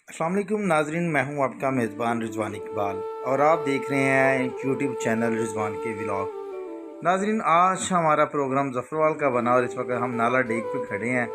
अस्सलाम वालेकुम नाजरीन, मैं हूं आपका मेज़बान रिजवान इकबाल और आप देख रहे हैं यूट्यूब चैनल रिजवान के व्लॉग। नाजरीन, आज हमारा प्रोग्राम ज़फ़रवाल का बना और इस वक्त हम नाला डेक पे खड़े हैं।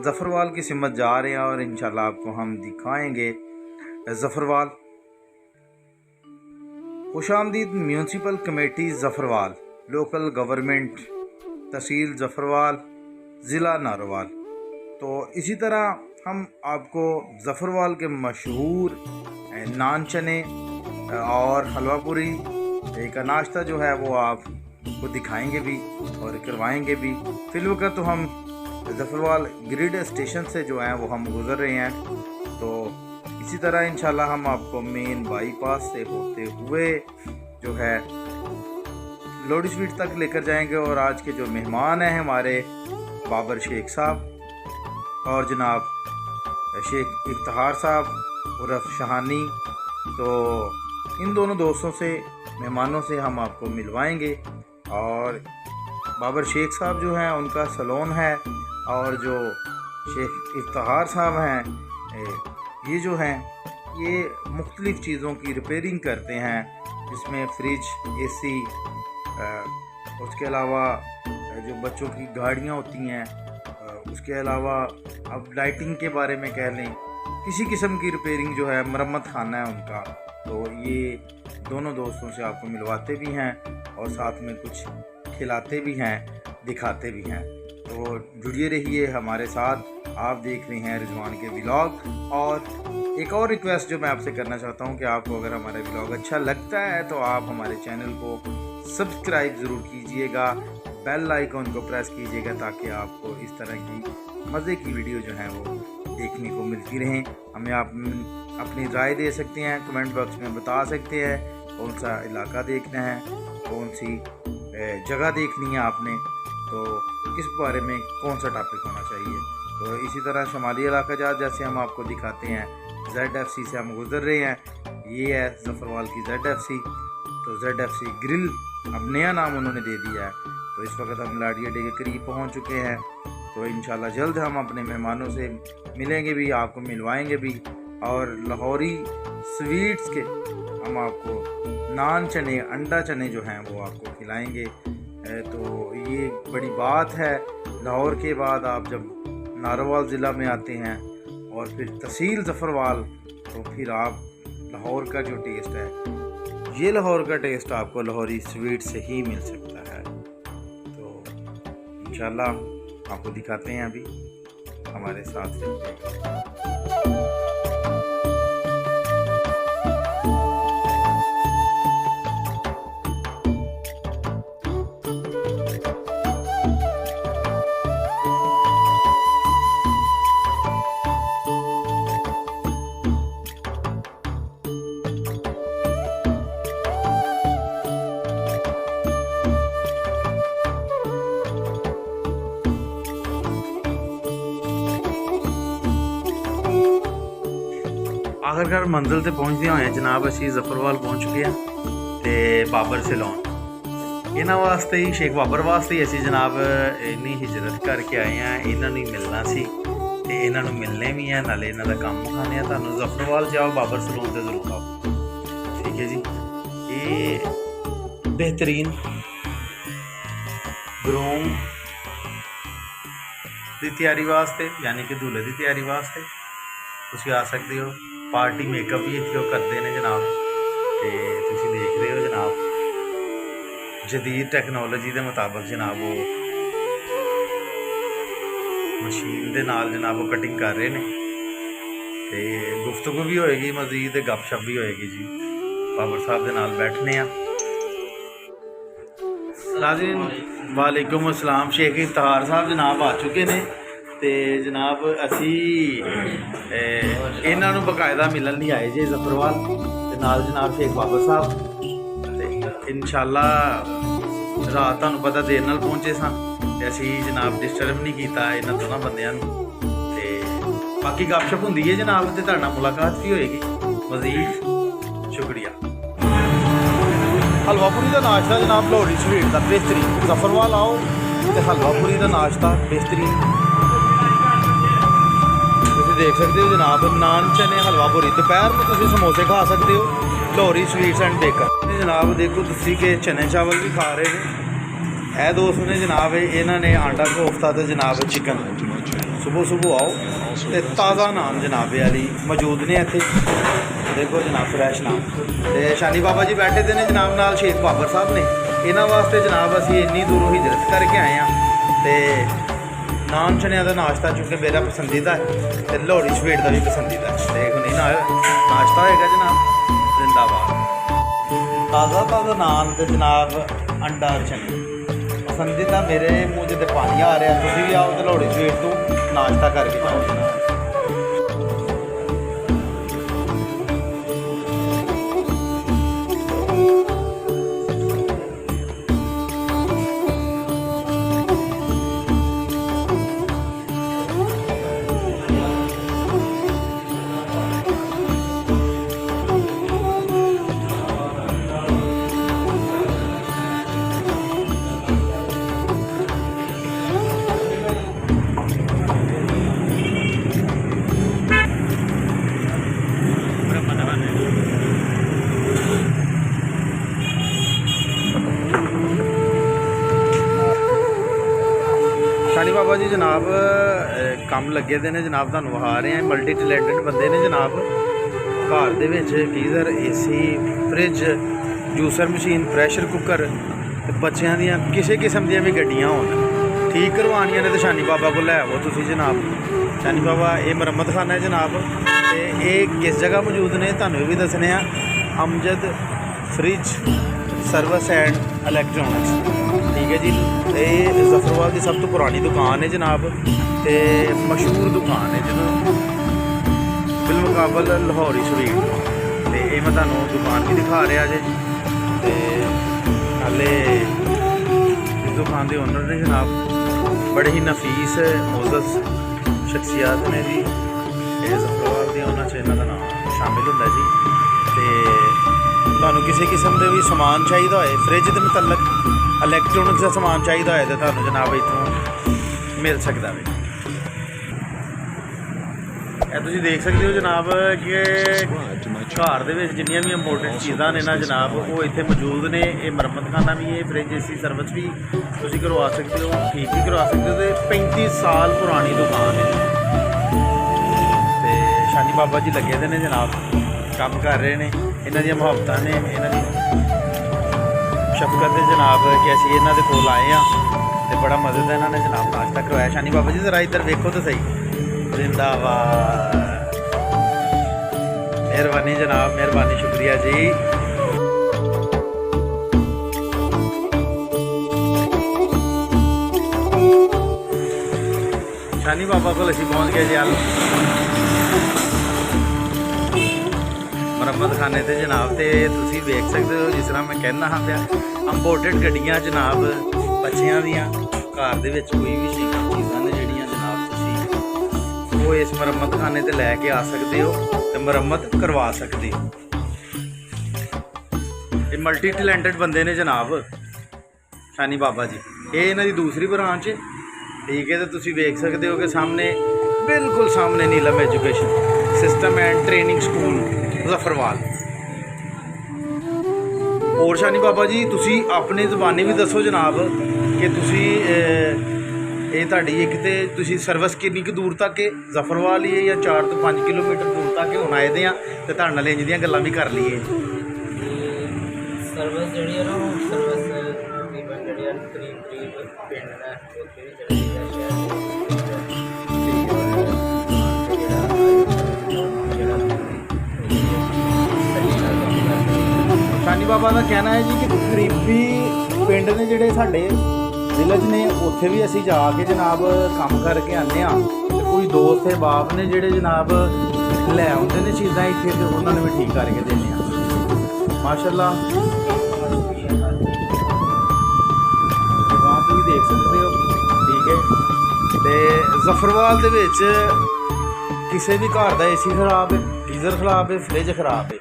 ज़फ़रवाल की सिमत जा रहे हैं और इंशाल्लाह आपको हम दिखाएंगे ज़फ़रवाल। खुशामदीद म्यूनसिपल कमेटी ज़फ़रवाल, लोकल गवर्नमेंट, तहसील ज़फ़रवाल, ज़िला नारोवाल। तो इसी तरह हम आपको ज़फ़रवाल के मशहूर नान चने और हलवा पूरी का नाश्ता जो है वो आपको दिखाएंगे भी और करवाएंगे भी। फ़िलवक़्त तो हम ज़फ़रवाल ग्रिड स्टेशन से जो है वो हम गुज़र रहे हैं। तो इसी तरह इंशाल्लाह हम आपको मेन बाईपास से होते हुए जो है लोडी स्वीट तक लेकर जाएंगे। और आज के जो मेहमान हैं हमारे बाबर शेख साहब और जनाब शेख इफ्तिखार साहब उर्फ शहानी, तो इन दोनों दोस्तों से मेहमानों से हम आपको मिलवाएंगे। और बाबर शेख साहब जो हैं उनका सलोन है और जो शेख इफ्तिखार साहब हैं ये जो हैं ये मुख्तलिफ़ चीज़ों की रिपेयरिंग करते हैं, जिसमें फ्रिज, एसी, उसके अलावा जो बच्चों की गाड़ियाँ होती हैं, उसके अलावा अब लाइटिंग के बारे में कह लें, किसी किस्म की रिपेयरिंग जो है, मरम्मत खाना है उनका। तो ये दोनों दोस्तों से आपको मिलवाते भी हैं और साथ में कुछ खिलाते भी हैं, दिखाते भी हैं। तो जुड़िए रहिए हमारे साथ, आप देख रहे हैं रिजवान के व्लॉग। और एक और रिक्वेस्ट जो मैं आपसे करना चाहता हूं कि आपको अगर हमारा व्लॉग अच्छा लगता है तो आप हमारे चैनल को सब्सक्राइब ज़रूर कीजिएगा, बेल आइकन को प्रेस कीजिएगा ताकि आपको इस तरह की मज़े की वीडियो जो है वो देखने को मिलती रहें। हमें आप अपनी राय दे सकते हैं, कमेंट बॉक्स में बता सकते हैं कौन सा इलाका देखना है, कौन सी जगह देखनी है आपने, तो किस बारे में कौन सा टॉपिक होना चाहिए। तो इसी तरह शुमाली इलाका जैसे हम आपको दिखाते हैं, ZFC से हम गुज़र रहे हैं, ये है ज़फ़रवाल की ZFC। तो ZFC ग्रिल अब नया नाम उन्होंने दे दिया है। तो इस वक्त हम लाड़ी अड्डे के करीब पहुंच चुके हैं। तो इंशाल्लाह जल्द हम अपने मेहमानों से मिलेंगे भी, आपको मिलवाएंगे भी। और लाहौरी स्वीट्स के हम आपको नान चने, अंडा चने जो हैं वो आपको खिलाएंगे। तो ये बड़ी बात है, लाहौर के बाद आप जब नारोवाल ज़िला में आते हैं और फिर तहसील ज़फ़रवाल, तो फिर आप लाहौर का जो टेस्ट है, ये लाहौर का टेस्ट आपको लाहौरी स्वीट से ही मिल सकता है। तो इंशाल्लाह आपको दिखाते हैं, अभी हमारे साथ रहिए। आखिरकार मंजिल से पहुँचते हुए जनाब असी ज़फ़रवाल पहुँच चुके हैं। तो बाबर सैलून इन्हों वास्ते ही, शेख बाबर वास्ते ही असी जनाब इन्नी हिजरत करके आए हैं। इन्हों मिलना सी ते इन्हों मिलने भी हैं, नाले इन्हों का काम दिखाने हैं। तुहानूं ज़फ़रवाल जाओ, बाबर सैलून से जरूर आओ, ठीक है जी। ये बेहतरीन ग्रूम की तैयारी वास्ते, यानी कि दूल्हे की तैयारी वास्ते तुसीं आ सकते हो। पार्टी मेकअप भी इत्थे करते हैं जनाब। तो तुसीं देख रहे हो जनाब, जदीद टैक्नोलॉजी के मुताबिक जनाब वो मशीन के नाल जनाब वो कटिंग कर रहे हैं। तो गुफ्तगू भी होएगी, मजीद गपशप भी होएगी जी। बाबर साहब के नाल बैठने आ। नाज़रीन वालेकुम अस्सलाम, शेख इफ्तिखार साहब जनाब आ चुके हैं। तो जनाब असी इन्हों बकायदा मिलन नहीं आए जी ज़फ़रवाल ते नाल जनाब शेख बाबर साहब। इंशाल्लाह रात तुहानूं पता देर नाल पहुँचे सन ते असी जनाब डिस्टर्ब नहीं किया इन्होंने दोनों बंदियां नूं। ते बाकी गपशप हुंदी है जनाब, ते तुहाडे नाल मुलाकात भी होएगी मज़ीद। शुक्रिया। हलवा पूरी का नाश्ता जनाब लाहौरी स्वीट का बेहतरीन, ज़फ़रवाल आओ तो हलवा पूरी का नाश्ता बेहतरीन देख सकते हो जनाब नान चने हलवा पूरी दोपहर में तुम समोसे खा सकते हो लाहौरी स्वीट्स एंड बेकर। जनाब देखो तुसी के चने चावल भी खा रहे हैं। ए दोस्त ने जनाब इन्होंने आंडा कोफ्ता तो जनाब चिकन सुबह सुबह आओ तो ताज़ा नान जनाब वाली मौजूद ने इतने देखो जनाब फ्रैश नान। तो शानी बाबा जी बैठे थे ने जनाब नाल शेख बाबर साहब ने इन्हों वास्ते जनाब असी इन्नी दूरों हिजरत करके आए हैं। तो नान चनिया का नाश्ता चूँकि मेरा पसंदीदा है तो लाहौरी स्वीट का भी पसंदीदा है। देख नहीं ना नाश्ता होएगा जनाब जिंदाबाद ताज़ा ताज़ा नान तो जनाब अंडा और चने पसंदीदा मेरे मुँह से पानी आ रहा। तुम भी आओ तो लाहौरी स्वीट तो नाश्ता करके जाओ जनाब। शानी बाबा जी जनाब काम लगे दे ने जनाब तुहानूं विखा रहे हैं। मल्टी टैलेंटेड बंदे ने जनाब घर दे विच geyser AC fridge juicer machine pressure cooker ते बच्चों दियां किसी किस्म दियां भी गड्डियां होन ठीक करवानियां ने तो शानी बाबा को लै आओ तुसीं जनाब। शानी बाबा ये मरम्मत खाना है जनाब ते ये किस जगह मौजूद ने तुहानूं भी दसने आ। Amjad fridge service and electronics ठीक है जी। ये जफरवाल की सब तो पुरानी दुकान है जनाब ते मशहूर दुकान है जो बिलमुकाबल लाहौरी स्वीट तो ये मैं तुहानूं दुकान भी दिखा रहा जे। ते हाले इस दुकान के ओनर ने जनाब बड़े ही नफीस मोज़स शख्सियत ने जी। ये जफरवाल के उन्होंने इन्हों का नाम शामिल होंदा जी। तो तुहानूं किसी किस्म के भी समान चाहिए होए फ्रिज के मुतलक इलैक्ट्रॉनिक्स का समान चाहिए होए तो तुहानूं जनाब इत्थों मिल सकता है। ਇਹ ਤੁਸੀਂ देख सकते हो जनाब कि घर ਦੇ ਵਿੱਚ ਜਿੰਨੀਆਂ ਵੀ ਇੰਪੋਰਟੈਂਟ ਚੀਜ਼ਾਂ ਨੇ ਨਾ ਜਨਾਬ ਉਹ ਇੱਥੇ ਮੌਜੂਦ ਨੇ। ਇਹ ਮੁਰੰਮਤ ਖਾਨਾ ਵੀ ਹੈ फ्रिज AC सर्विस भी ਤੁਸੀਂ करवा सकते हो ठीक भी करवा सकते हो। तो 35 साल पुरानी दुकान है तो शानी बाबा जी लगे दे ने जनाब काम कर रहे हैं। इन्हां दी मुहब्बतां ने इन्हां दी शफकत है जनाब कि असीं इन्हां दे कोल आए हैं तो बड़ा मज़े का इन्होंने जनाब नाश्ता करवाया। शानी बाबा जी जरा इधर देखो तो सही जिंदाबाद मेहरबानी जनाब मेहरबानी शुक्रिया जी। शानी बाबा को असीं पहुँच गए जी मुरम्मत खाने ते जनाब। तो तुसीं देख सकते हो जिस तरह मैं कहना हाँ पिया इंपोर्टेड गड्डियाँ जनाब बच्चियां दियां घर दे विच कोई भी चीज़ां ने जिहड़ियां जनाब तुसीं वो इस मुरम्मत खाने ते लैके आ सकते हो तो मुरम्मत करवा सकते हो। ये मल्टी टैलेंटेड बंदे ने जनाब शानी बाबा जी। ये इन्हां दी दूसरी ब्रांच है ठीक है। तो तुसीं देख सकते हो कि सामने बिल्कुल सामने Neelam education system and training school Zafarwal. और शानी बाबा जी तुसी अपनी ज़बानी भी दसो जनाब कि तुसी ये तुहाडी एक ते तुसी सर्विस किन्नी क दूर तक है जफरवाल ही है या 4 तो 5 किलोमीटर दूर तक हुण आए दे तो तुहाडे नाल इंज दियां गल्लां भी कर लईए। सर्विस जिहड़ी है ना सर्विस तकरीबन जिहड़ी करीब पिंड दा उत्थे भी चली शानी बाबा का कहना है जी कि करीबी पिंड ने जिहड़े साडे विलेज ने उत्थे भी असीं जाके जनाब काम करके आने तो कोई दोस्त है बाप ने जिहड़े जनाब लै आउंदे ने चीज़ां इत्थे ते उन्हां नूं भी ठीक करके देने माशाअल्लाह। वहाँ पे भी देख सकते हो ठीक है। तो जफरवाल दे विच किसी भी घर का AC खराब है गीज़र खराब है फ्रिज खराब है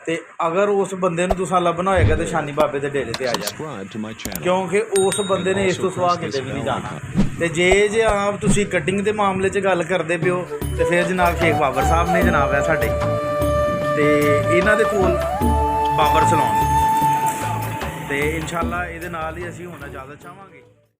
तो अगर उस बंदे नूं तुसां लभना होएगा तो शानी बाबे के डेरे ते आ जाओ क्योंकि उस बंदे ने इस तो सवा किते भी नहीं जाना। ਤੇ ਜੇ ਆਪ ਤੁਸੀਂ ਕਟਿੰਗ ਦੇ ਮਾਮਲੇ 'ਚ ਗੱਲ ਕਰਦੇ ਪਿਓ ਤੇ ਫਿਰ ਜਨਾਬ ਸ਼ੇਖ ਬਾਬਰ ਸਾਹਿਬ ਨੇ ਜਨਾਬ ਹੈ ਸਾਡੇ, ਤੇ ਇਹਨਾਂ ਦੇ ਕੋਲ ਬਾਬਰ ਸਲੂਨ, ਤੇ ਇਨਸ਼ਾਅੱਲਾ ਇਹਦੇ ਨਾਲ ਹੀ ਅਸੀਂ ਹੁਣ ਇਜਾਜ਼ਤ ਚਾਹਾਂਗੇ।